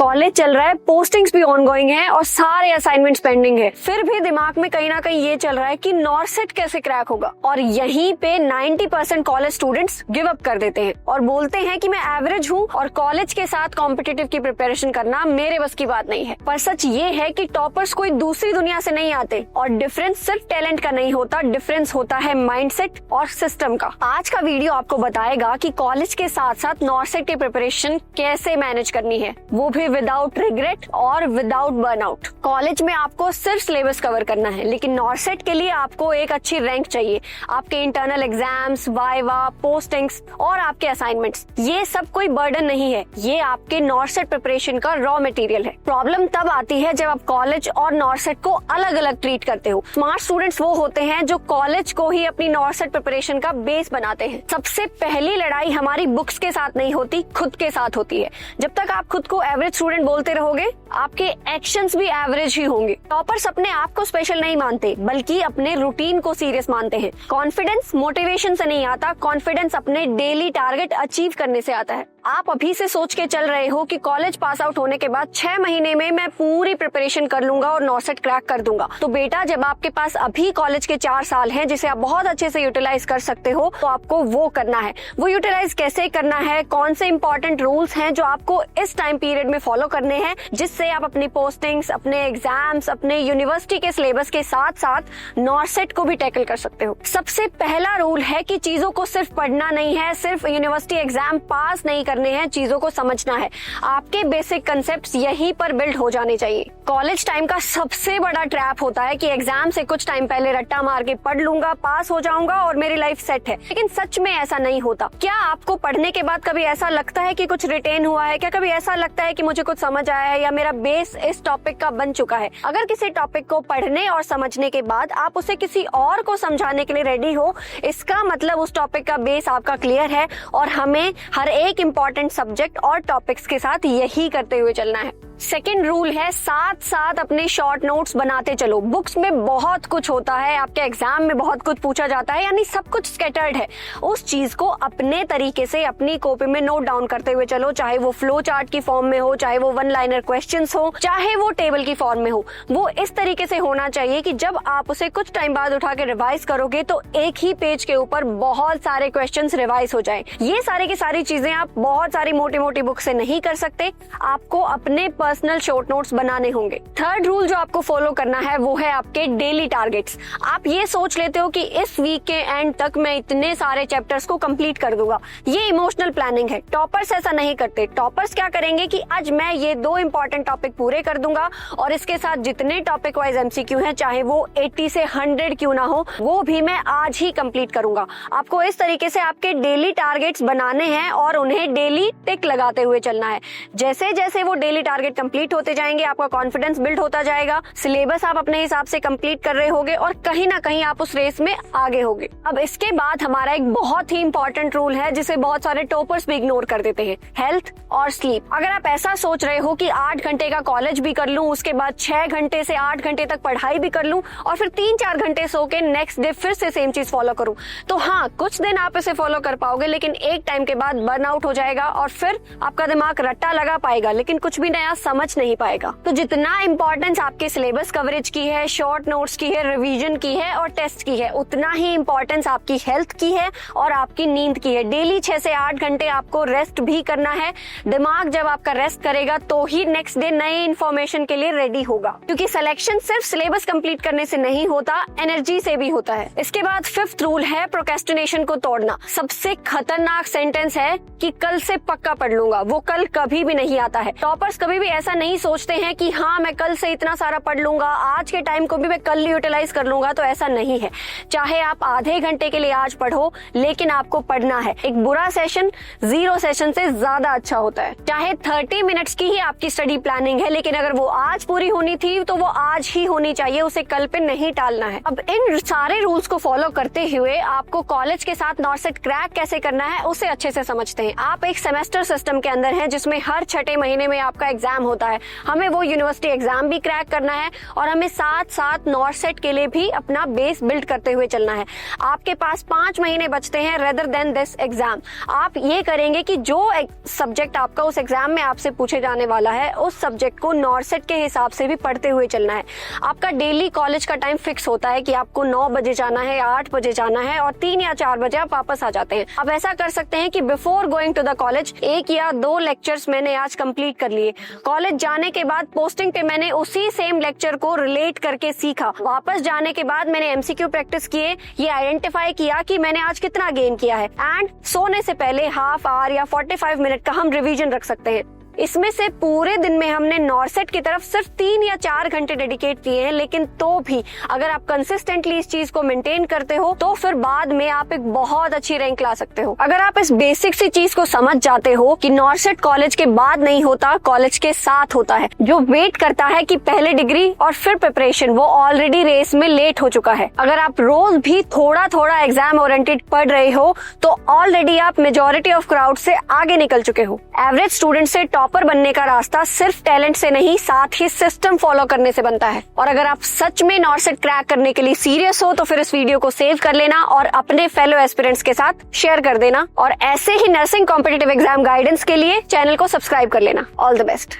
College चल रहा है, पोस्टिंग्स भी ऑनगोइंग है और सारे असाइनमेंट्स पेंडिंग है, फिर भी दिमाग में कहीं ना कहीं ये चल रहा है कि नॉर्सेट कैसे क्रैक होगा। और यहीं पे 90% कॉलेज स्टूडेंट्स गिव अप कर देते हैं और बोलते हैं कि मैं एवरेज हूँ और कॉलेज के साथ कॉम्पिटिटिव की प्रिपरेशन करना मेरे बस की बात नहीं है। पर सच ये है कि टॉपर्स कोई दूसरी दुनिया से नहीं आते और डिफरेंस सिर्फ टैलेंट का नहीं होता, डिफरेंस होता है माइंडसेट और सिस्टम का। आज का वीडियो आपको बताएगा कि कॉलेज के साथ साथ नॉर्सेट की प्रिपरेशन कैसे मैनेज करनी है, वो भी विदाउट रिग्रेट और विदाउट बर्नआउट। कॉलेज में आपको सिर्फ सिलेबस कवर करना है, लेकिन नॉर्सेट के लिए आपको एक अच्छी रैंक चाहिए। आपके इंटरनल एग्जाम्स, वाइवा, पोस्टिंग्स और आपके असाइनमेंट्स, ये सब कोई बर्डन नहीं है, ये आपके नॉर्सेट प्रिपरेशन का रॉ मटेरियल है। प्रॉब्लम तब आती है जब आप कॉलेज और नॉर्सेट को अलग अलग ट्रीट करते हो। स्मार्ट स्टूडेंट्स वो होते हैं जो कॉलेज को ही अपनी नॉर्सेट प्रिपरेशन का बेस बनाते हैं। सबसे पहली लड़ाई हमारी बुक्स के साथ नहीं होती, खुद के साथ होती है। जब तक आप खुद को एवरेज स्टूडेंट बोलते रहोगे, आपके एक्शंस भी एवरेज ही होंगे। टॉपर्स अपने आप को स्पेशल नहीं मानते, बल्कि अपने रूटीन को सीरियस मानते हैं। कॉन्फिडेंस मोटिवेशन से नहीं आता, कॉन्फिडेंस अपने डेली टारगेट अचीव करने से आता है। आप अभी से सोच के चल रहे हो कि कॉलेज पास आउट होने के बाद 6 महीने में मैं पूरी प्रिपरेशन कर लूंगा और नॉर्सेट क्रैक कर दूंगा। तो बेटा, जब आपके पास अभी कॉलेज के 4 साल हैं जिसे आप बहुत अच्छे से यूटिलाइज कर सकते हो, तो आपको वो करना है। वो यूटिलाइज कैसे करना है, कौन से इंपॉर्टेंट रूल्स हैं जो आपको इस टाइम पीरियड में फॉलो करने हैं, जिससे आप अपनी पोस्टिंग्स, अपने एग्जाम्स, अपने यूनिवर्सिटी के सिलेबस के साथ साथ नॉर्सेट को भी टैकल कर सकते हो। सबसे पहला रूल है कि चीजों को सिर्फ पढ़ना नहीं है, सिर्फ यूनिवर्सिटी एग्जाम पास नहीं करने हैं, चीजों को समझना है। आपके बेसिक कंसेप्ट्स यहीं पर बिल्ड हो जाने चाहिए। कॉलेज टाइम का सबसे बड़ा ट्रैप होता है कि एग्जाम से कुछ टाइम पहले रट्टा मार के पढ़ लूंगा, पास हो जाऊंगा और मेरी लाइफ सेट है। लेकिन सच में ऐसा नहीं होता। क्या आपको पढ़ने के बाद कभी ऐसा लगता है कि कुछ रिटेन हुआ है? क्या कभी ऐसा लगता है कि मुझे कुछ समझ आया है या मेरा बेस इस टॉपिक का बन चुका है? अगर किसी टॉपिक को पढ़ने और समझने के बाद आप उसे किसी और को समझाने के लिए रेडी हो, इसका मतलब उस टॉपिक का बेस आपका क्लियर है और हमें हर एक इम्पॉर्टेंट सब्जेक्ट और टॉपिक्स के साथ यही करते हुए चलना है। सेकेंड रूल है, साथ साथ अपने शॉर्ट नोट्स बनाते चलो। बुक्स में बहुत कुछ होता है, आपके एग्जाम में बहुत कुछ पूछा जाता है, यानी सब कुछ स्कैटर्ड है। उस चीज को अपने तरीके से अपनी कॉपी में नोट डाउन करते हुए चलो, चाहे वो फ्लो चार्ट की फॉर्म में हो, चाहे वो 1 लाइनर क्वेश्चंस हो, चाहे वो टेबल की फॉर्म में हो। वो इस तरीके से होना चाहिए कि जब आप उसे कुछ टाइम बाद उठा के रिवाइज करोगे तो एक ही पेज के ऊपर बहुत सारे क्वेश्चंस रिवाइज हो जाए। ये सारी की सारी चीजें आप बहुत सारी मोटी मोटी बुक से नहीं कर सकते, आपको अपने पर्सनल शॉर्ट नोट्स बनाने होंगे। थर्ड रूल जो आपको फॉलो करना है वो है आपके डेली टारगेट्स। आप ये सोच लेते हो कि इस वीक के एंड तक मैं इतने सारे चैप्टर्स को कंप्लीट कर दूंगा, ये इमोशनल प्लानिंग है। टॉपर्स ऐसा नहीं करते। टॉपर्स क्या करेंगे कि आज मैं ये 2 इंपॉर्टेंट टॉपिक पूरे कर दूंगा और इसके साथ जितने टॉपिक वाइज एमसीक्यू हैं, चाहे वो 80 से 100 क्यों ना हो, वो भी मैं आज ही कंप्लीट करूंगा। आपको इस तरीके से आपके डेली टारगेट्स बनाने हैं और उन्हें डेली टिक लगाते हुए चलना है। जैसे जैसे वो डेली टारगेट कंप्लीट होते जाएंगे, आपका कॉन्फिडेंस बिल्ड होता जाएगा, सिलेबस आप अपने हिसाब से कंप्लीट कर रहे होगे और कहीं ना कहीं आप उस रेस में आगे होगे। अब इसके बाद हमारा एक बहुत ही इंपॉर्टेंट रूल है जिसे बहुत सारे टॉपर्स भी इग्नोर कर देते हैं, हेल्थ और स्लीप। अगर आप ऐसा सोच रहे हो कि 8 घंटे का कॉलेज भी कर लूं, उसके बाद 6 घंटे से 8 घंटे तक पढ़ाई भी कर लूं और फिर 3-4 घंटे सो के नेक्स्ट डे फिर से सेम चीज फॉलो करूं, तो हाँ, कुछ दिन आप इसे फॉलो कर पाओगे, लेकिन एक टाइम के बाद बर्न आउट हो जाएगा और फिर आपका दिमाग रट्टा लगा पाएगा लेकिन कुछ भी नया समझ नहीं पाएगा। तो जितना इंपॉर्टेंस आपके सिलेबस कवरेज की है, शॉर्ट नोट्स की है, रिवीजन की है और टेस्ट की है, उतना ही इंपॉर्टेंस आपकी हेल्थ की है और आपकी नींद की है। डेली 6 से 8 घंटे आपको रेस्ट भी करना है। दिमाग जब आपका रेस्ट करेगा तो ही नेक्स्ट डे नए इन्फॉर्मेशन के लिए रेडी होगा, क्योंकि सिलेक्शन सिर्फ सिलेबस कंप्लीट करने से नहीं होता, एनर्जी से भी होता है। इसके बाद 5th रूल है प्रोक्रेस्टिनेशन को तोड़ना। सबसे खतरनाक सेंटेंस है कि कल से पक्का पढ़ लूंगा, वो कल कभी भी नहीं आता है। टॉपर्स कभी भी ऐसा नहीं सोचते हैं कि हाँ, मैं कल से इतना सारा पढ़ लूंगा, आज के टाइम को भी मैं कल यूटिलाइज कर लूंगा, तो ऐसा नहीं है। चाहे आप आधे घंटे के लिए आज पढ़ो, लेकिन आपको पढ़ना है। एक बुरा सेशन 0 सेशन से ज्यादा अच्छा होता है। चाहे 30 मिनट्स की ही आपकी स्टडी प्लानिंग है, लेकिन अगर वो आज पूरी होनी थी तो वो आज ही होनी चाहिए, उसे कल पे नहीं टालना है। अब इन सारे रूल्स को फॉलो करते हुए आपको कॉलेज के साथ नॉर्सेट क्रैक कैसे करना है उसे अच्छे से समझते हैं। आप एक सेमेस्टर सिस्टम के अंदर हैं जिसमें हर 6ठे महीने में आपका एग्जाम होता है, हमें वो यूनिवर्सिटी एग्जाम भी क्रैक करना है और हमें साथ साथ नॉर्सेट के लिए भी अपना बेस बिल्ड करते हुए चलना है। आपके पास 5 महीने बचते हैं रेदर देन दिस एग्जाम। आप ये करेंगे कि जो सब्जेक्ट आपका उस एग्जाम में आपसे पूछे जाने वाला है उस सब्जेक्ट को नॉर्सेट के हिसाब से भी पढ़ते हुए चलना है। आपका डेली कॉलेज का टाइम फिक्स होता है कि आपको 9 बजे जाना है या 8 बजे जाना है और 3 या 4 बजे आप वापस आ जाते हैं। आप ऐसा कर सकते हैं कि before going to the college 1 या 2 लेक्चर्स मैंने आज कंप्लीट कर लिए। कॉलेज जाने के बाद पोस्टिंग पे मैंने उसी सेम लेक्चर को रिलेट करके सीखा। वापस जाने के बाद मैंने एमसीक्यू प्रैक्टिस किए, ये आइडेंटिफाई किया कि मैंने आज कितना गेन किया है। एंड सोने से पहले हाफ आवर या 45 मिनट का हम रिवीजन रख सकते हैं। इसमें से पूरे दिन में हमने नॉर्सेट की तरफ सिर्फ 3 या 4 घंटे डेडिकेट किए हैं, लेकिन तो भी अगर आप कंसिस्टेंटली इस चीज को मेंटेन करते हो तो फिर बाद में आप एक बहुत अच्छी रैंक ला सकते हो। अगर आप इस बेसिक सी चीज को समझ जाते हो कि नॉर्सेट कॉलेज के बाद नहीं होता, कॉलेज के साथ होता है। जो वेट करता है कि पहले डिग्री और फिर प्रिपरेशन, वो ऑलरेडी रेस में लेट हो चुका है। अगर आप रोज भी थोड़ा थोड़ा एग्जाम ओरिएंटेड पढ़ रहे हो तो ऑलरेडी आप मेजॉरिटी ऑफ क्राउड से आगे निकल चुके हो। एवरेज स्टूडेंट से टॉपर बनने का रास्ता सिर्फ टैलेंट से नहीं, साथ ही सिस्टम फॉलो करने से बनता है। और अगर आप सच में नॉर्सेट क्रैक करने के लिए सीरियस हो तो फिर इस वीडियो को सेव कर लेना और अपने फेलो एस्पिरेंट्स के साथ शेयर कर देना। और ऐसे ही नर्सिंग कॉम्पिटिटिव एग्जाम गाइडेंस के लिए चैनल को सब्सक्राइब कर लेना। All the best.